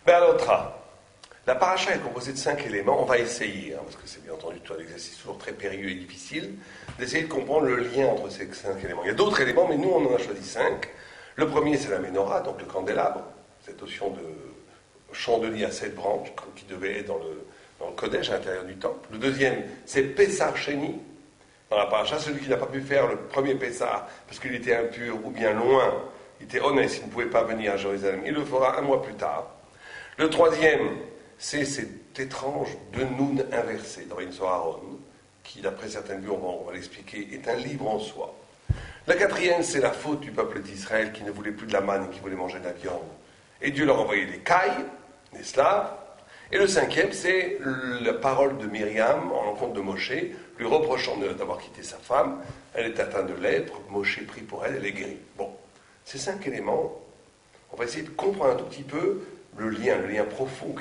Be'alotra. La paracha est composée de 5 éléments. On va essayer, parce que c'est bien entendu un exercice toujours très périlleux et difficile, d'essayer de comprendre le lien entre ces 5 éléments. Il y a d'autres éléments, mais nous on en a choisi 5. Le premier c'est la menorah, donc le candélabre, cette notion de chandelier à 7 branches qui devait être dans le Kodesh, à l'intérieur du temple. Le deuxième c'est Pessah Sheni, dans la paracha, celui qui n'a pas pu faire le premier Pessah parce qu'il était impur ou bien loin, il était honnête, il ne pouvait pas venir à Jérusalem, il le fera un mois plus tard. Le troisième, c'est cet étrange de Noun inversé dans une Aaron, qui d'après certaines vues, on va l'expliquer, est un livre en soi. La quatrième, c'est la faute du peuple d'Israël qui ne voulait plus de la manne et qui voulait manger de la viande. Et Dieu leur envoyait des cailles, des slaves. Et le cinquième, c'est la parole de Myriam en l'encontre de Moshe, lui reprochant d'avoir quitté sa femme. Elle est atteinte de lèpre, Moshe prie pour elle, elle est guérie. Bon, ces 5 éléments, on va essayer de comprendre un tout petit peu le lien profond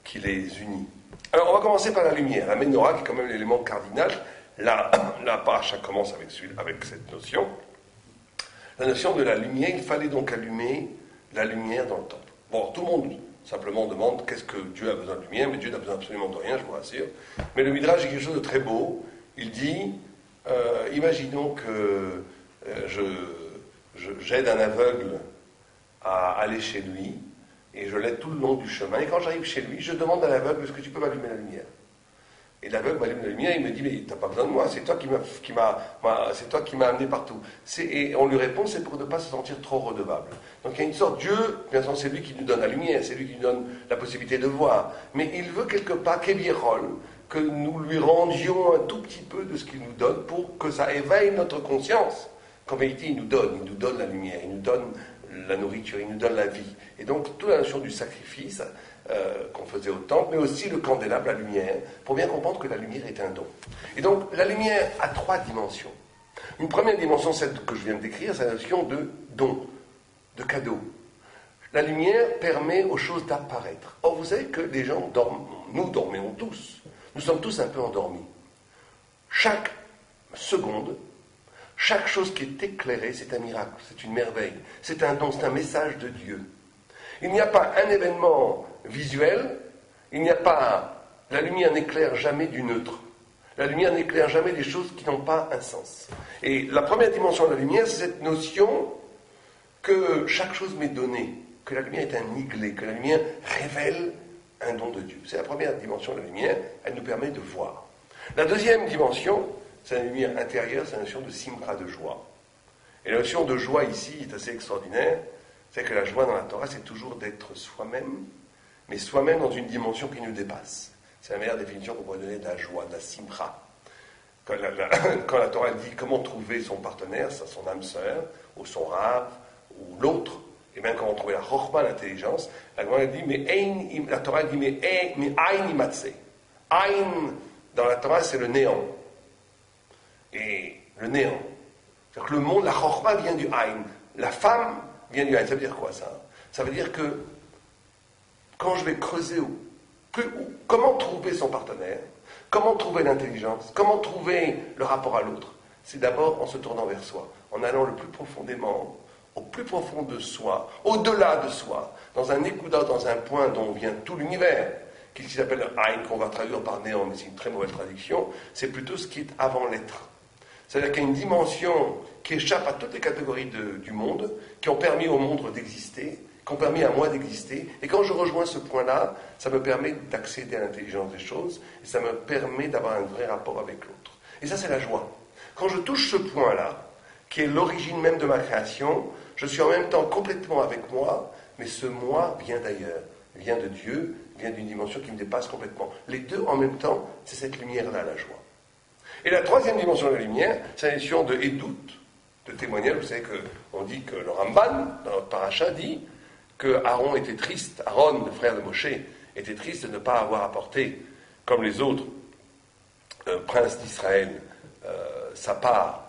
qui les unit. Alors, on va commencer par la lumière. La menorah, qui est quand même l'élément cardinal. La paracha commence avec cette notion. La notion de la lumière, il fallait donc allumer la lumière dans le temple. Bon, tout le monde simplement demande qu'est-ce que Dieu a besoin de lumière, mais Dieu n'a besoin absolument de rien, je vous rassure. Mais le Midrash dit quelque chose de très beau. Il dit, imaginons que j'aide un aveugle à aller chez lui, et je l'aide tout le long du chemin. Et quand j'arrive chez lui, je demande à l'aveugle, est-ce que tu peux m'allumer la lumière? Et l'aveugle m'allume la lumière, il me dit, mais t'as pas besoin de moi, c'est toi qui m'as amené partout. Et on lui répond, c'est pour ne pas se sentir trop redevable. Donc il y a une sorte, Dieu, bien sûr, c'est lui qui nous donne la lumière, c'est lui qui nous donne la possibilité de voir. Mais il veut quelque part, que nous lui rendions un tout petit peu de ce qu'il nous donne pour que ça éveille notre conscience. Qu'en vérité, il nous donne la lumière, il nous donne la nourriture, il nous donne la vie. Et donc, toute la notion du sacrifice qu'on faisait au temple, mais aussi le candélabre, la lumière, pour bien comprendre que la lumière est un don. Et donc, la lumière a 3 dimensions. Une première dimension, celle que je viens de décrire, c'est la notion de don, de cadeau. La lumière permet aux choses d'apparaître. Or, vous savez que les gens dorment, nous dormons tous, nous sommes tous un peu endormis. Chaque seconde, chaque chose qui est éclairée, c'est un miracle, c'est une merveille, c'est un don, c'est un message de Dieu. Il n'y a pas un événement visuel, il n'y a pas... La lumière n'éclaire jamais du neutre. La lumière n'éclaire jamais des choses qui n'ont pas un sens. Et la première dimension de la lumière, c'est cette notion que chaque chose m'est donnée, que la lumière est un niglet, que la lumière révèle un don de Dieu. C'est la première dimension de la lumière, elle nous permet de voir. La deuxième dimension, c'est la lumière intérieure, c'est la notion de simcha, de joie. Et la notion de joie ici est assez extraordinaire. C'est que la joie dans la Torah, c'est toujours d'être soi-même, mais soi-même dans une dimension qui nous dépasse. C'est la meilleure définition qu'on pourrait donner de la joie, de la simcha. Quand la Torah dit comment trouver son partenaire, son âme sœur, ou son rave, ou l'autre, et bien comment trouver la chorma, l'intelligence, la Torah dit, mais aïn imatse. Aïn, dans la Torah, c'est le néant. Et le néant. C'est-à-dire que le monde, la chorma vient du aïn. La femme vient du aïn. Ça veut dire quoi ça? Ça veut dire que quand je vais creuser comment trouver son partenaire, comment trouver l'intelligence, comment trouver le rapport à l'autre, c'est d'abord en se tournant vers soi, en allant le plus profondément, au plus profond de soi, au-delà de soi, dans un écoudard, dans un point dont vient tout l'univers, qui s'appelle Aïn, qu'on va traduire par néant, mais c'est une très mauvaise traduction, c'est plutôt ce qui est avant l'être. C'est-à-dire qu'il y a une dimension qui échappe à toutes les catégories du monde, qui ont permis au monde d'exister, qui ont permis à moi d'exister. Et quand je rejoins ce point-là, ça me permet d'accéder à l'intelligence des choses, et ça me permet d'avoir un vrai rapport avec l'autre. Et ça, c'est la joie. Quand je touche ce point-là, qui est l'origine même de ma création, je suis en même temps complètement avec moi, mais ce moi vient d'ailleurs, vient de Dieu, vient d'une dimension qui me dépasse complètement. Les deux en même temps, c'est cette lumière-là, la joie. Et la troisième dimension de la lumière, c'est la notion de Edout, de témoignage. Vous savez qu'on dit que le Ramban, dans notre paracha, dit que Aaron était triste, Aaron, le frère de Moshe, était triste de ne pas avoir apporté, comme les autres princes d'Israël, sa part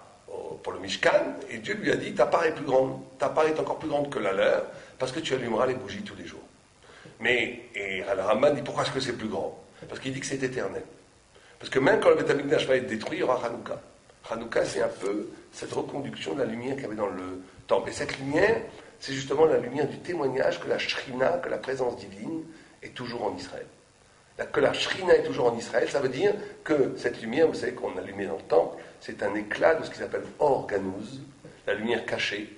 pour le Mishkan, et Dieu lui a dit, ta part est plus grande, ta part est encore plus grande que la leur, parce que tu allumeras les bougies tous les jours. Et le Ramban dit, pourquoi est-ce que c'est plus grand? Parce qu'il dit que c'est éternel. Parce que même quand le Beth Amikdash va être détruit, il y aura Hanouka. Hanouka, c'est un peu cette reconduction de la lumière qu'il y avait dans le temple. Et cette lumière, c'est justement la lumière du témoignage que la Shrina, que la présence divine, est toujours en Israël. Que la Shrina est toujours en Israël, ça veut dire que cette lumière, vous savez qu'on a allumée dans le temple, c'est un éclat de ce qu'ils appellent Or Ganouz, la lumière cachée.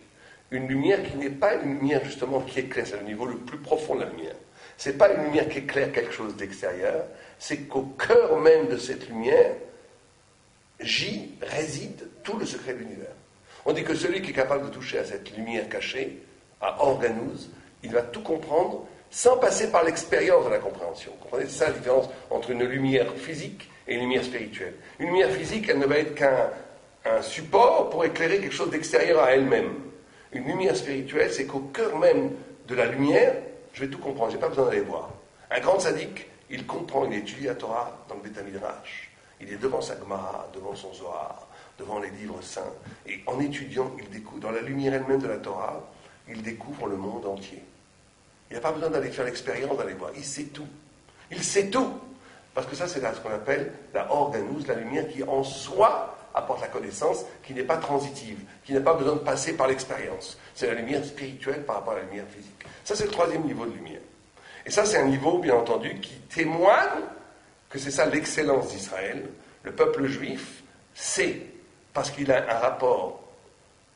Une lumière qui n'est pas une lumière justement qui éclaire, c'est le niveau le plus profond de la lumière. Ce n'est pas une lumière qui éclaire quelque chose d'extérieur, c'est qu'au cœur même de cette lumière, réside tout le secret de l'univers. On dit que celui qui est capable de toucher à cette lumière cachée, à Or Ganouz, il va tout comprendre sans passer par l'expérience de la compréhension. Vous comprenez, c'est ça la différence entre une lumière physique et une lumière spirituelle. Une lumière physique, elle ne va être qu'un support pour éclairer quelque chose d'extérieur à elle-même. Une lumière spirituelle, c'est qu'au cœur même de la lumière, je vais tout comprendre, je n'ai pas besoin d'aller voir. Un grand sadique, il comprend, il étudie la Torah dans le Beth Midrash. Il est devant sa Gemara, devant son Zohar, devant les livres saints. Et en étudiant, il découvre, dans la lumière elle-même de la Torah, il découvre le monde entier. Il n'a pas besoin d'aller faire l'expérience, d'aller voir. Il sait tout. Il sait tout. Parce que ça, c'est ce qu'on appelle la Or Ganouz, la lumière qui en soi apporte la connaissance, qui n'est pas transitive, qui n'a pas besoin de passer par l'expérience. C'est la lumière spirituelle par rapport à la lumière physique. Ça, c'est le troisième niveau de lumière. Et ça, c'est un niveau, bien entendu, qui témoigne que c'est ça l'excellence d'Israël. Le peuple juif sait, parce qu'il a un rapport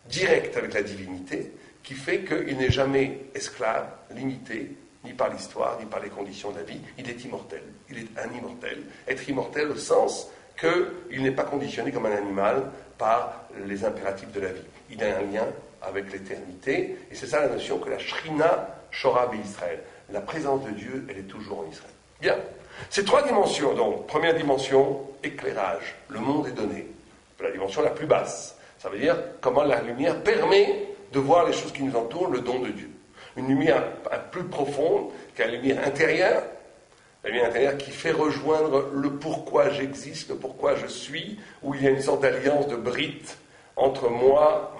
direct avec la divinité, qui fait qu'il n'est jamais esclave, limité, ni par l'histoire, ni par les conditions de la vie. Il est immortel. Il est un immortel. Être immortel au sens qu'il n'est pas conditionné comme un animal par les impératifs de la vie. Il a un lien avec l'éternité, et c'est ça la notion que la Shrina Shora Israël. La présence de Dieu, elle est toujours en Israël. Bien. Ces trois dimensions, donc, première dimension, éclairage. Le monde est donné. La dimension la plus basse. Ça veut dire comment la lumière permet de voir les choses qui nous entourent, le don de Dieu. Une lumière plus profonde, qui est la lumière intérieure, qui fait rejoindre le pourquoi j'existe, le pourquoi je suis, où il y a une sorte d'alliance de brite entre moi,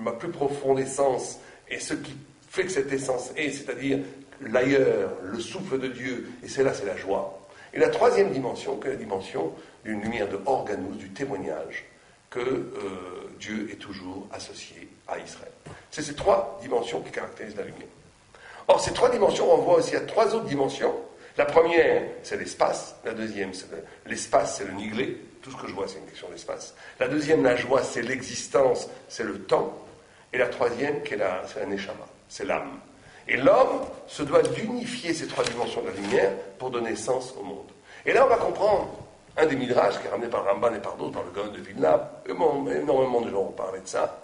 ma plus profonde essence, et ce qui fait que cette essence est, c'est-à-dire l'ailleurs, le souffle de Dieu, et c'est la joie. Et la troisième dimension, qui est la dimension d'une lumière de Or Ganouz, du témoignage, que Dieu est toujours associé à Israël. C'est ces trois dimensions qui caractérisent la lumière. Or, ces trois dimensions renvoient aussi à trois autres dimensions. La première, c'est l'espace. La deuxième, c'est l'espace, c'est le niglé. Tout ce que je vois, c'est une question d'espace. La deuxième, la joie, c'est l'existence, c'est le temps. Et la troisième, c'est la neshama, c'est l'âme. Et l'homme se doit d'unifier ces trois dimensions de la lumière pour donner sens au monde. Et là, on va comprendre un des midrash qui est ramené par Ramban et par d'autres, par le Gaon de Vilna, énormément de gens ont parlé de ça,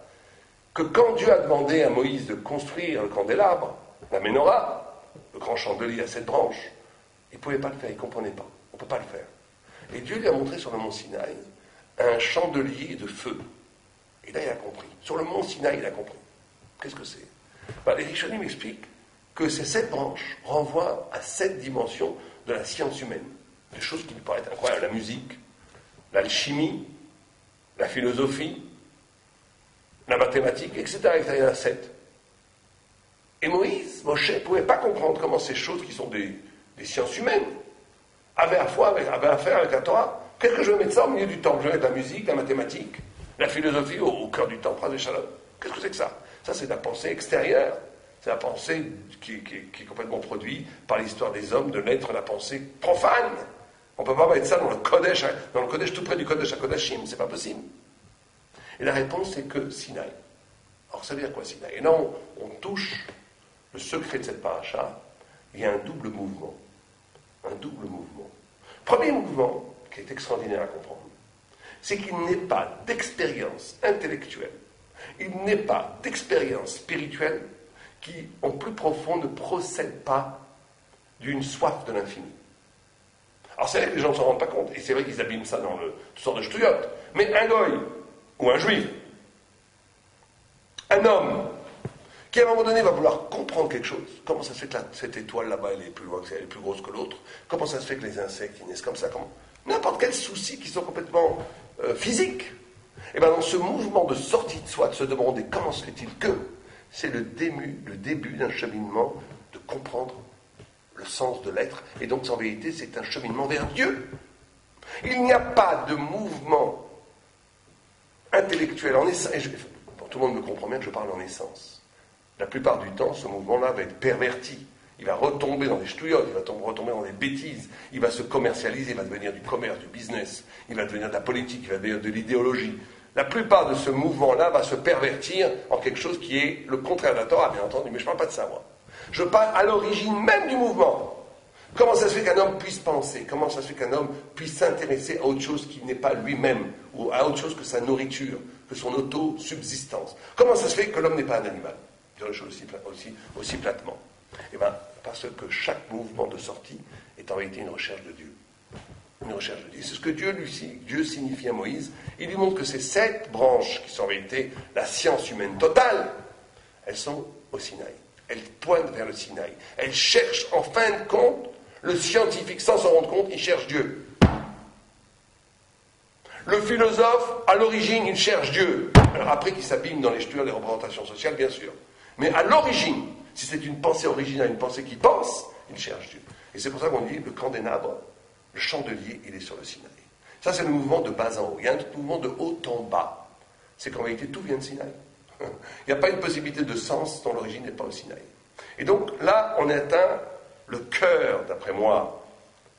que quand Dieu a demandé à Moïse de construire le candélabre, la menorah, le grand chandelier à 7 branches, il ne pouvait pas le faire, il ne comprenait pas. On ne peut pas le faire. Et Dieu lui a montré sur le mont Sinaï un chandelier de feu. Et là, il a compris. Sur le mont Sinaï, il a compris. Qu'est-ce que c'est? Les Rishonim m'expliquent que ces 7 branches renvoient à 7 dimensions de la science humaine. Des choses qui lui paraissent incroyables. La musique, l'alchimie, la philosophie, la mathématique, etc. Il y en a 7. Et Moïse, Moshe, ne pouvait pas comprendre comment ces choses qui sont des sciences humaines avaient affaire avec la Torah. Qu'est-ce que je vais mettre ça au milieu du temple? Je vais mettre la musique, la mathématique, la philosophie au cœur du temple. Qu'est-ce que c'est que ça? Ça, c'est de la pensée extérieure. C'est la pensée qui est complètement produite par l'histoire des hommes, de naître la pensée profane. On ne peut pas mettre ça dans le Kodesh tout près du Kodesh à Kodashim, c'est pas possible. Et la réponse, c'est que Sinaï. Alors, ça veut dire quoi, Sinaï? Et là, on touche le secret de cette paracha. Il y a un double mouvement. Un double mouvement. Premier mouvement, qui est extraordinaire à comprendre, c'est qu'il n'est pas d'expérience intellectuelle, il n'est pas d'expérience spirituelle qui, en plus profond, ne procède pas d'une soif de l'infini. Alors c'est vrai que les gens ne s'en rendent pas compte, et c'est vrai qu'ils abîment ça dans toutes sortes de ch'touillottes, mais un goy, ou un juif, un homme, qui à un moment donné va vouloir comprendre quelque chose, comment ça se fait que cette étoile là-bas, elle est plus loin, elle est plus grosse que l'autre, comment ça se fait que les insectes ils naissent comme ça, n'importe quel souci qui sont complètement physiques, et bien dans ce mouvement de sortie de soi, de se demander comment se fait-il que, c'est le début d'un cheminement de comprendre le sens de l'être, et donc en vérité c'est un cheminement vers Dieu. Il n'y a pas de mouvement intellectuel en essence, tout le monde me comprend bien que je parle en essence. La plupart du temps, ce mouvement-là va être perverti. Il va retomber dans des ch'touillottes, il va retomber dans des bêtises, il va se commercialiser, il va devenir du commerce, du business, il va devenir de la politique, il va devenir de l'idéologie. La plupart de ce mouvement-là va se pervertir en quelque chose qui est le contraire de la Torah, bien entendu, mais je ne parle pas de ça, moi. Je parle à l'origine même du mouvement. Comment ça se fait qu'un homme puisse penser? Comment ça se fait qu'un homme puisse s'intéresser à autre chose qui n'est pas lui-même, ou à autre chose que sa nourriture, que son auto-subsistance? Comment ça se fait que l'homme n'est pas un animal? Je dirais les choses aussi platement. Eh bien, parce que chaque mouvement de sortie est en réalité une recherche de Dieu. Une recherche de Dieu. C'est ce que Dieu signifie à Moïse. Il lui montre que ces 7 branches qui sont en réalité la science humaine totale, elles sont au Sinaï. Elles pointent vers le Sinaï. Elles cherchent en fin de compte, le scientifique sans s'en rendre compte, il cherche Dieu. Le philosophe, à l'origine, il cherche Dieu. Alors après qu'il s'abîme dans les ch'tures des représentations sociales, bien sûr. Mais à l'origine, si c'est une pensée originale, une pensée qui pense, il cherche Dieu. Et c'est pour ça qu'on dit le camp des nabres, le chandelier, il est sur le Sinaï. Ça, c'est le mouvement de bas en haut. Il y a un mouvement de haut en bas. C'est qu'en réalité, tout vient de Sinaï. Il n'y a pas une possibilité de sens dont l'origine n'est pas au Sinaï. Et donc, là, on atteint le cœur, d'après moi,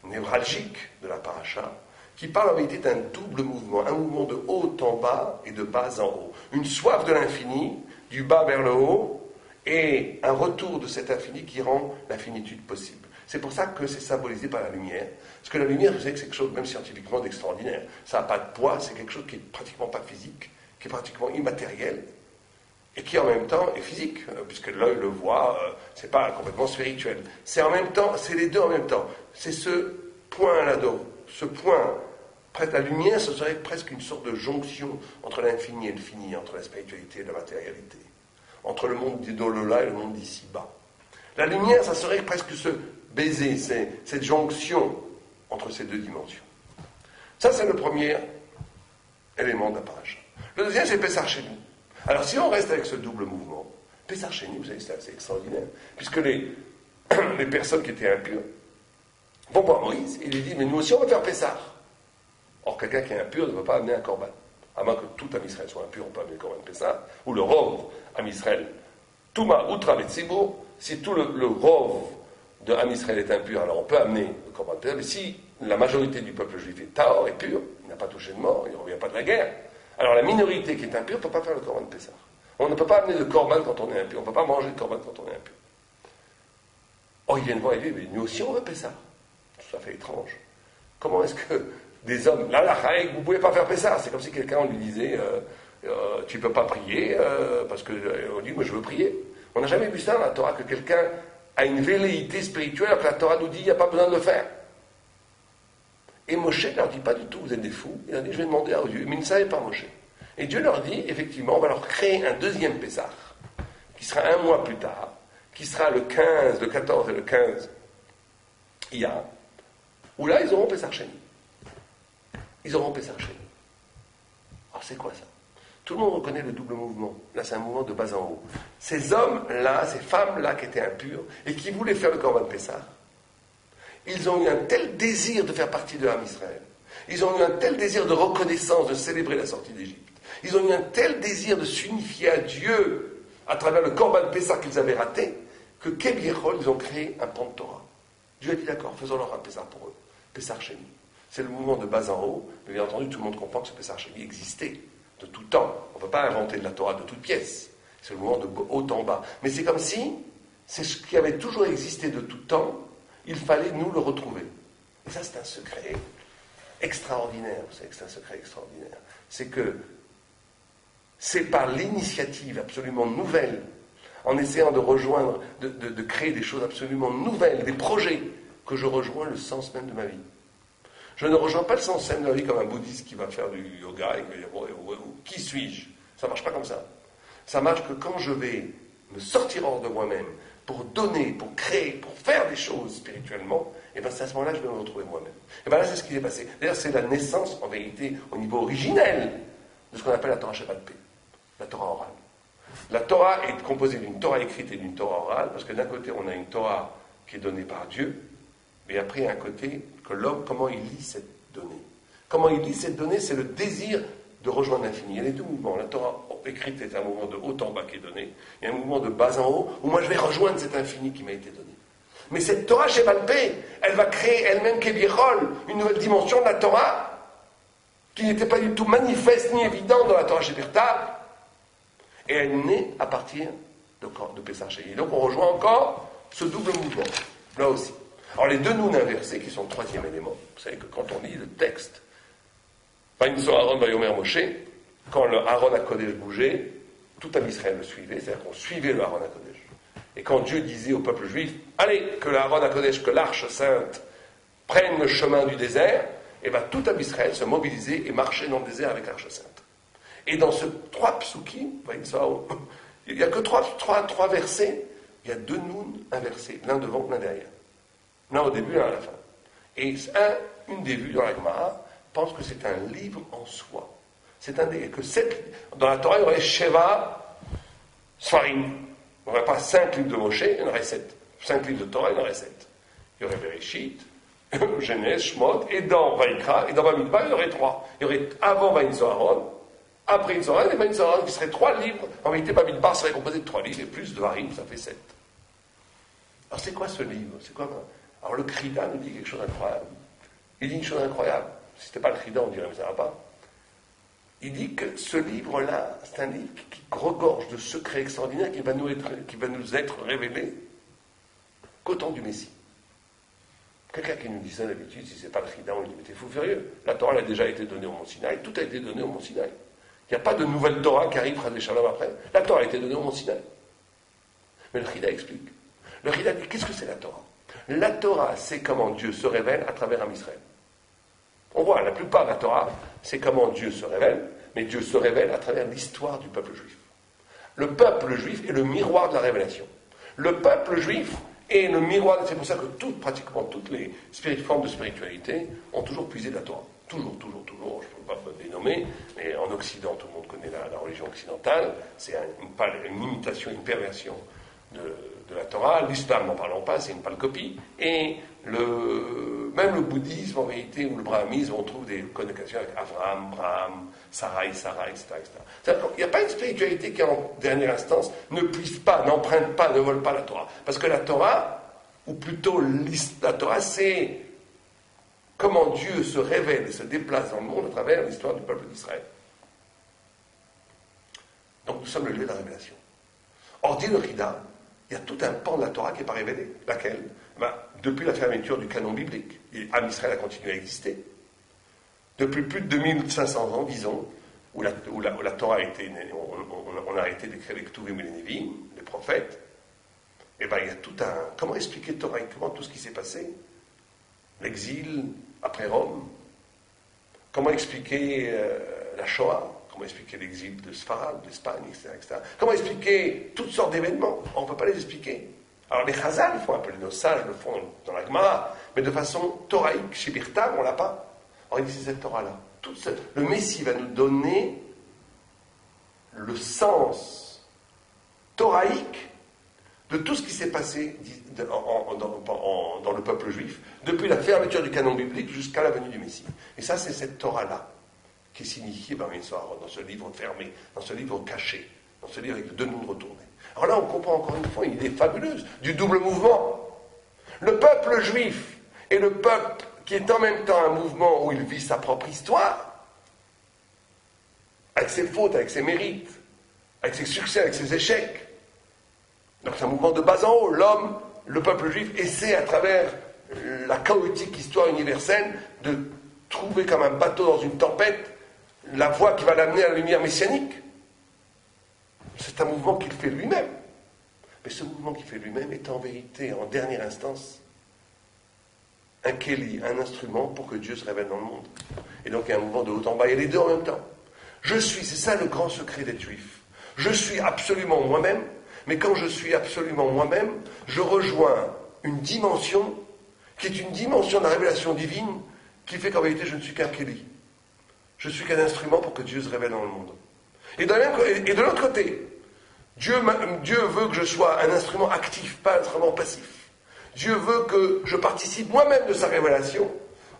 névralgique de la paracha, qui parle en réalité d'un double mouvement. Un mouvement de haut en bas et de bas en haut. Une soif de l'infini, du bas vers le haut, et un retour de cet infini qui rend l'infinitude possible. C'est pour ça que c'est symbolisé par la lumière. Parce que la lumière, je sais que c'est quelque chose, même scientifiquement, d'extraordinaire. Ça n'a pas de poids, c'est quelque chose qui n'est pratiquement pas physique, qui est pratiquement immatériel, et qui en même temps est physique, puisque l'œil le voit, c'est pas complètement spirituel. C'est en même temps, c'est les deux en même temps. C'est ce point là-dedans, ce point, près la lumière, ce serait presque une sorte de jonction entre l'infini et le fini, entre la spiritualité et la matérialité, entre le monde d'au-delà et le monde d'ici-bas. La lumière, ça serait presque ce baiser, cette jonction entre ces deux dimensions. Ça, c'est le premier élément de la paracha. Le deuxième, c'est Pessah Sheni. Alors, si on reste avec ce double mouvement, Pessah Sheni, vous savez, c'est assez extraordinaire, puisque les personnes qui étaient impures vont voir Moïse et lui disent, mais nous aussi, on va faire Pessah. Or, quelqu'un qui est impur ne peut pas amener un korban. À moins que tout Am Israël soit impur, on peut amener le korban de Pessah, ou le rov Am Israël, Touma Utra Betzibur, si tout le rov de Am Israël est impur, alors on peut amener le korban de Pessah, mais si la majorité du peuple juif est tahor, est pur, il n'a pas touché de mort, il ne revient pas de la guerre, alors la minorité qui est impure ne peut pas faire le korban de Pessah. On ne peut pas amener de korban quand on est impur, on ne peut pas manger de korban quand on est impur. Or, ils viennent voir et disent, mais nous aussi on veut Pessah. Tout à fait étrange. Comment est-ce que des hommes, là, vous ne pouvez pas faire Pessah. C'est comme si quelqu'un, on lui disait, tu ne peux pas prier, parce qu'on dit, moi je veux prier. On n'a jamais vu ça dans la Torah, que quelqu'un a une velléité spirituelle, alors que la Torah nous dit, il n'y a pas besoin de le faire. Et Moshe ne leur dit pas du tout, vous êtes des fous. Il leur dit, je vais demander à Dieu. Mais ils ne savaient pas Moshe. Et Dieu leur dit, effectivement, on va leur créer un deuxième Pessah, qui sera un mois plus tard, qui sera le 15, le 14 et le 15 Iyar, où là, ils auront Pessah Sheni. Ils auront Pessah Sheni. Alors, c'est quoi ça? Tout le monde reconnaît le double mouvement. Là, c'est un mouvement de bas en haut. Ces hommes-là, ces femmes-là qui étaient impures et qui voulaient faire le korban de Pessah, ils ont eu un tel désir de faire partie de l'âme Israël. Ils ont eu un tel désir de reconnaissance, de célébrer la sortie d'Égypte. Ils ont eu un tel désir de s'unifier à Dieu à travers le korban de Pessah qu'ils avaient raté, que Kebiechol, ils ont créé un pont de Torah. Dieu a dit d'accord, faisons-leur un Pessah pour eux. Pessah Sheni. C'est le mouvement de bas en haut, mais bien entendu, tout le monde comprend que ce Pessah Sheni existait de tout temps. On ne peut pas inventer de la Torah de toutes pièces. C'est le mouvement de haut en bas. Mais c'est comme si c'est ce qui avait toujours existé de tout temps, il fallait nous le retrouver. Et ça, c'est un secret extraordinaire. Vous savez que c'est un secret extraordinaire. C'est que c'est par l'initiative absolument nouvelle, en essayant de rejoindre, de créer des choses absolument nouvelles, des projets, que je rejoins le sens même de ma vie. Je ne rejoins pas le sens même de ma vie comme un bouddhiste qui va faire du yoga et qui va dire qui suis-je? Ça ne marche pas comme ça. Ça marche que quand je vais me sortir hors de moi-même pour donner, pour créer, pour faire des choses spirituellement, et bien c'est à ce moment-là que je vais me retrouver moi-même. Et bien là, c'est ce qui s'est passé. D'ailleurs, c'est la naissance, en vérité, au niveau originel, de ce qu'on appelle la Torah Shabbat Pé, la Torah orale. La Torah est composée d'une Torah écrite et d'une Torah orale, parce que d'un côté, on a une Torah qui est donnée par Dieu, mais après, il y a un côté que l'homme, comment il lit cette donnée. Comment il lit cette donnée, c'est le désir de rejoindre l'infini. Il y a les deux mouvements. La Torah écrite est un mouvement de haut en bas qui est donné. Il y a un mouvement de bas en haut, où moi je vais rejoindre cet infini qui m'a été donné. Mais cette Torah Shebalpé, elle va créer elle-même Kebichol, une nouvelle dimension de la Torah, qui n'était pas du tout manifeste ni évidente dans la Torah Sheberta. Et elle naît à partir de Pessah Sheni. Donc on rejoint encore ce double mouvement, là aussi. Alors les deux Noun inversés, qui sont le troisième élément, vous savez que quand on lit le texte, Vaïnso Aaron Vayomer Moshe, quand le Aaron HaKodesh bougeait, tout Am Israël le suivait, c'est-à-dire qu'on suivait le Aaron HaKodesh. Et quand Dieu disait au peuple juif, allez, que le Aaron HaKodesh, que l'arche sainte prenne le chemin du désert, et bien tout Am Israël se mobilisait et marchait dans le désert avec l'arche sainte. Et dans ce 3 psukim, il n'y a que 3 versets, il y a 2 Noun inversés, l'un devant, l'un derrière. L'un au début, l'un à la fin. Et une des vues dans la Gemara pense que c'est un livre en soi. Dans la Torah, il y aurait Sheva Sfarim. Il n'y aurait pas 5 livres de Moshe, il y en aurait 7. 5 livres de Torah, il y en aurait 7. Il y aurait Bereshit, Genèse, Shmot, et dans Vaïkra, et dans Bamidbar, il y aurait 3. Il y aurait avant Vaïnso Aaron, après Vaïnso Aaron, et Vaïnso Aaron, qui serait 3 livres. En vérité, Bamidbar serait composé de 3 livres, et plus de Varim, ça fait 7. Alors c'est quoi ce livre? Alors le Krida nous dit quelque chose d'incroyable. Il dit une chose incroyable. Si ce n'était pas le Krida, on dirait mais ça ne va pas. Il dit que ce livre-là, c'est un livre qui regorge de secrets extraordinaires qui va nous être révélé qu'au temps du Messie. Quelqu'un qui nous dit ça d'habitude, si ce n'est pas le Krida, on lui dit mais t'es fou furieux. La Torah elle a déjà été donnée au Mont Sinaï, tout a été donné au Mont Sinaï. Il n'y a pas de nouvelle Torah qui arrive à des Shalom après. La Torah a été donnée au Mont Sinaï. Mais le Krida explique. Le Krida dit qu'est-ce que c'est la Torah? La Torah, c'est comment Dieu se révèle à travers un Israël. On voit, la plupart de la Torah, c'est comment Dieu se révèle, mais Dieu se révèle à travers l'histoire du peuple juif. Le peuple juif est le miroir de la révélation. Le peuple juif est le miroir, c'est pour ça que pratiquement toutes les formes de spiritualité ont toujours puisé de la Torah. Toujours, je ne peux pas les nommer, mais en Occident, tout le monde connaît la religion occidentale, c'est une imitation, une perversion de la Torah. L'islam, n'en parlons pas, c'est une pâle copie. Et même le bouddhisme, en réalité, ou le brahmisme, on trouve des connotations avec Avram, Braham, Sarai, etc., etc. Il n'y a pas une spiritualité qui, en dernière instance, ne puise pas, n'emprunte pas, ne vole pas la Torah. Parce que la Torah, ou plutôt la Torah, c'est comment Dieu se révèle et se déplace dans le monde à travers l'histoire du peuple d'Israël. Donc nous sommes le lieu de la révélation. Or, dit le Rida, il y a tout un pan de la Torah qui n'est pas révélé. Laquelle? Depuis la fermeture du canon biblique, Am Israël a continué à exister. Depuis plus de 2500 ans, disons, où la Torah a été... On a arrêté d'écrire les Ketuvim et les Nevi'im, les prophètes. Et bien, il y a tout un... Comment expliquer théoriquement tout ce qui s'est passé? L'exil après Rome. Comment expliquer la Shoah? Comment expliquer l'exil de Sfarad, d'Espagne, etc. Comment expliquer toutes sortes d'événements? On ne peut pas les expliquer. Alors les Chazal font un peu, nos sages le font dans la Gemara, mais de façon toraïque, chez Birtam, on ne l'a pas. Alors il dit c'est cette Torah-là. Le Messie va nous donner le sens toraïque de tout ce qui s'est passé dans le peuple juif, depuis la fermeture du canon biblique jusqu'à la venue du Messie. Et ça, c'est cette Torah-là qui est signifiée par Vaïnso Aaron, dans ce livre fermé, dans ce livre caché, dans ce livre avec 2 noms retournés. Alors là, on comprend encore une fois une idée fabuleuse du double mouvement. Le peuple juif est le peuple qui est en même temps un mouvement où il vit sa propre histoire, avec ses fautes, avec ses mérites, avec ses succès, avec ses échecs. Donc c'est un mouvement de bas en haut. L'homme, le peuple juif, essaie à travers la chaotique histoire universelle de trouver comme un bateau dans une tempête la voie qui va l'amener à la lumière messianique. C'est un mouvement qu'il fait lui-même. Mais ce mouvement qu'il fait lui-même est en vérité, en dernière instance, un kéli, un instrument pour que Dieu se révèle dans le monde. Et donc il y a un mouvement de haut en bas, et les deux en même temps. C'est ça le grand secret d'être juif. Je suis absolument moi-même, mais quand je suis absolument moi-même, je rejoins une dimension qui est une dimension de la révélation divine qui fait qu'en vérité je ne suis qu'un kéli. Je suis qu'un instrument pour que Dieu se révèle dans le monde. Et de l'autre côté, Dieu veut que je sois un instrument actif, pas un instrument passif. Dieu veut que je participe moi-même de sa révélation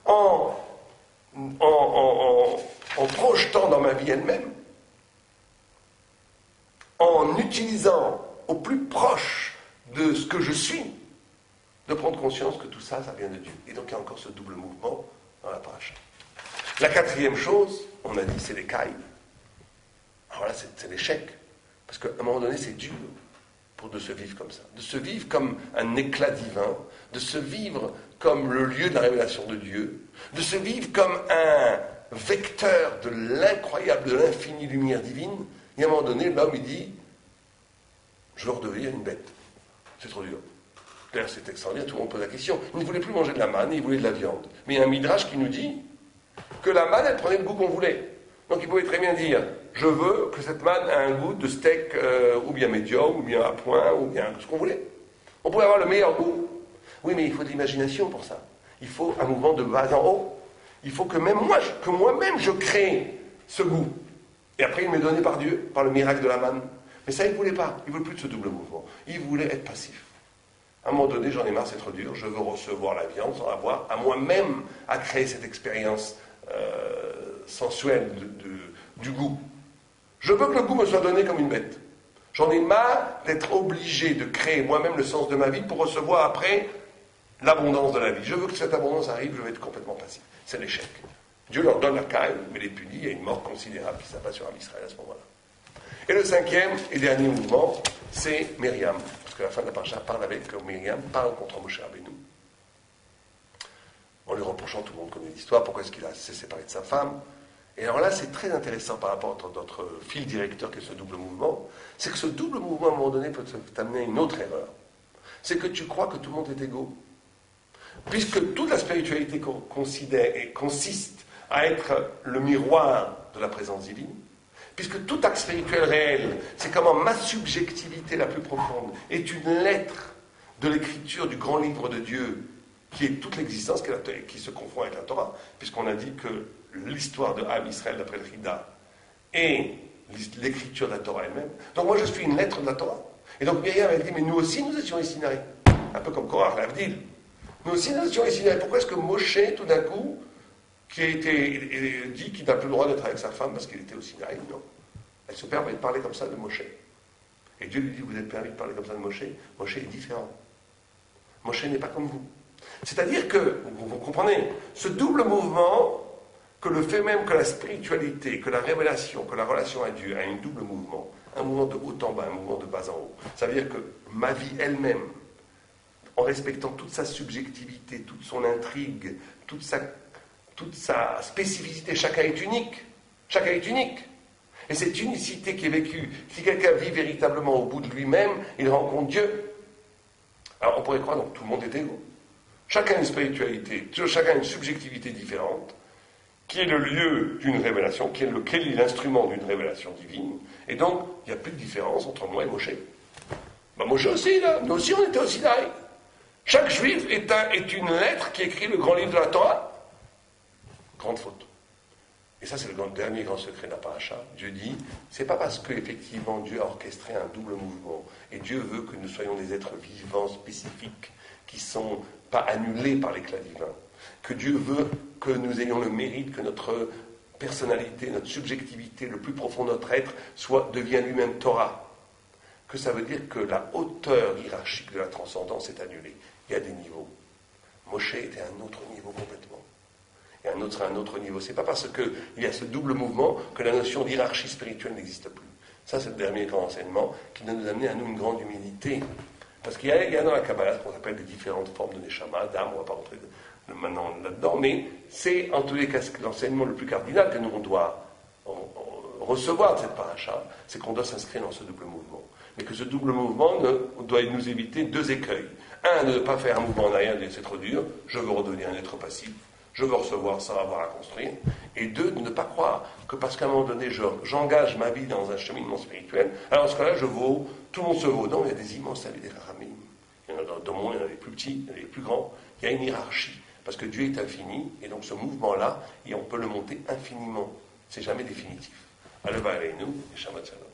en en projetant dans ma vie elle-même, en utilisant au plus proche de ce que je suis, de prendre conscience que tout ça, ça vient de Dieu. Et donc il y a encore ce double mouvement dans la paracha. La quatrième chose, on a dit, c'est l'écaille. Alors là, c'est l'échec. Parce qu'à un moment donné, c'est dur de se vivre comme ça. De se vivre comme un éclat divin, de se vivre comme le lieu de la révélation de Dieu, de se vivre comme un vecteur de l'incroyable, de l'infinie lumière divine. Et à un moment donné, l'homme, il dit, je veux redevenir une bête. C'est trop dur. D'ailleurs, c'est extraordinaire, tout le monde pose la question. Il ne voulait plus manger de la manne, il voulait de la viande. Mais il y a un midrash qui nous dit que la manne, elle prenait le goût qu'on voulait. Donc il pouvait très bien dire, je veux que cette manne ait un goût de steak ou bien médium, ou bien à point, ou bien ce qu'on voulait. On pouvait avoir le meilleur goût. Oui, mais il faut de l'imagination pour ça. Il faut un mouvement de bas en haut. Il faut que même moi-même je crée ce goût. Et après, il m'est donné par Dieu, par le miracle de la manne. Mais ça, il ne voulait pas. Il ne voulait plus de ce double mouvement. Il voulait être passif. À un moment donné, j'en ai marre, c'est trop dur. Je veux recevoir la viande sans avoir à moi-même à créer cette expérience sensuelle du goût. Je veux que le goût me soit donné comme une bête. J'en ai marre d'être obligé de créer moi-même le sens de ma vie pour recevoir après l'abondance de la vie. Je veux que cette abondance arrive, je vais être complètement passif. C'est l'échec. Dieu leur donne la caille, mais les punit, il y a une mort considérable qui s'abat sur Israël à ce moment-là. Et le cinquième et dernier mouvement, c'est Myriam. Parce que la fin de la paracha parle avec Myriam, parle contre Moshe Rabbeinu. En lui reprochant, tout le monde connaît l'histoire, pourquoi est-ce qu'il a s'est séparé de sa femme. Et alors là, c'est très intéressant par rapport à notre fil directeur qui est ce double mouvement, c'est que ce double mouvement, à un moment donné, peut t'amener à une autre erreur. C'est que tu crois que tout le monde est égaux. Puisque toute la spiritualité consiste à être le miroir de la présence divine, puisque tout acte spirituel réel, c'est comment ma subjectivité la plus profonde est une lettre de l'écriture du grand livre de Dieu, qui est toute l'existence qui se confond avec la Torah, puisqu'on a dit que l'histoire de Am Israël d'après le Rida est l'écriture de la Torah elle-même. Donc moi je suis une lettre de la Torah. Et donc Myriam elle dit, mais nous aussi nous étions ici Sinaï. Un peu comme Korach, l'Avdil. Nous aussi nous étions ici Sinaï. Pourquoi est-ce que Moshe, tout d'un coup, qui a été dit qu'il n'a plus le droit d'être avec sa femme parce qu'il était au Sinaï, non. Elle se permet de parler comme ça de Moshe. Et Dieu lui dit, vous êtes permis de parler comme ça de Moshe. Moshe est différent. Moshe n'est pas comme vous. C'est-à-dire que, vous comprenez, ce double mouvement, que le fait même que la spiritualité, que la révélation, que la relation à Dieu a un double mouvement, un mouvement de haut en bas, un mouvement de bas en haut, ça veut dire que ma vie elle-même, en respectant toute sa subjectivité, toute son intrigue, toute sa spécificité, chacun est unique. Chacun est unique. Et cette unicité qui est vécue, si quelqu'un vit véritablement au bout de lui-même, il rencontre Dieu. Alors on pourrait croire, donc tout le monde est égaux. Chacun a une spiritualité, chacun a une subjectivité différente, qui est le lieu d'une révélation, qui est l'instrument d'une révélation divine. Et donc, il n'y a plus de différence entre moi et Moshe. Ben Moshe aussi, là. Nous aussi, on était au Sinaï. Chaque juif est une lettre qui écrit le grand livre de la Torah. Grande faute. Et ça, c'est le dernier grand secret de la paracha. Dieu dit, c'est pas parce qu'effectivement Dieu a orchestré un double mouvement, et Dieu veut que nous soyons des êtres vivants spécifiques, qui ne sont pas annulés par l'éclat divin, que Dieu veut que nous ayons le mérite, que notre personnalité, notre subjectivité, le plus profond de notre être, devienne lui-même Torah. Que ça veut dire que la hauteur hiérarchique de la transcendance est annulée. Il y a des niveaux. Moshe était à un autre niveau complètement. Et un autre à un autre niveau. C'est pas parce qu'il y a ce double mouvement que la notion d'hierarchie spirituelle n'existe plus. Ça, c'est le dernier grand enseignement qui doit nous amener à nous une grande humilité. Parce qu'il y a dans la Kabbalah ce qu'on appelle les différentes formes de Neshama, d'âme, on ne va pas rentrer maintenant là-dedans, mais c'est en tous les cas l'enseignement le plus cardinal que nous on doit recevoir de cette paracha, c'est qu'on doit s'inscrire dans ce double mouvement. Mais que ce double mouvement doit nous éviter deux écueils. Un, de ne pas faire un mouvement en arrière, c'est trop dur, je veux redevenir un être passif, je veux recevoir sans avoir à construire. Et deux, de ne pas croire que parce qu'à un moment donné, j'engage ma vie dans un cheminement spirituel, alors en ce cas-là, tout le monde se vaut. Non, il y a des immenses saluts des Rahamim. Il y en a dans le monde, il y en a des plus petits, il y en a des plus grands. Il y a une hiérarchie. Parce que Dieu est infini, et donc ce mouvement-là, et on peut le monter infiniment. C'est jamais définitif. Aleva Aleinu, et Shabbat Shalom.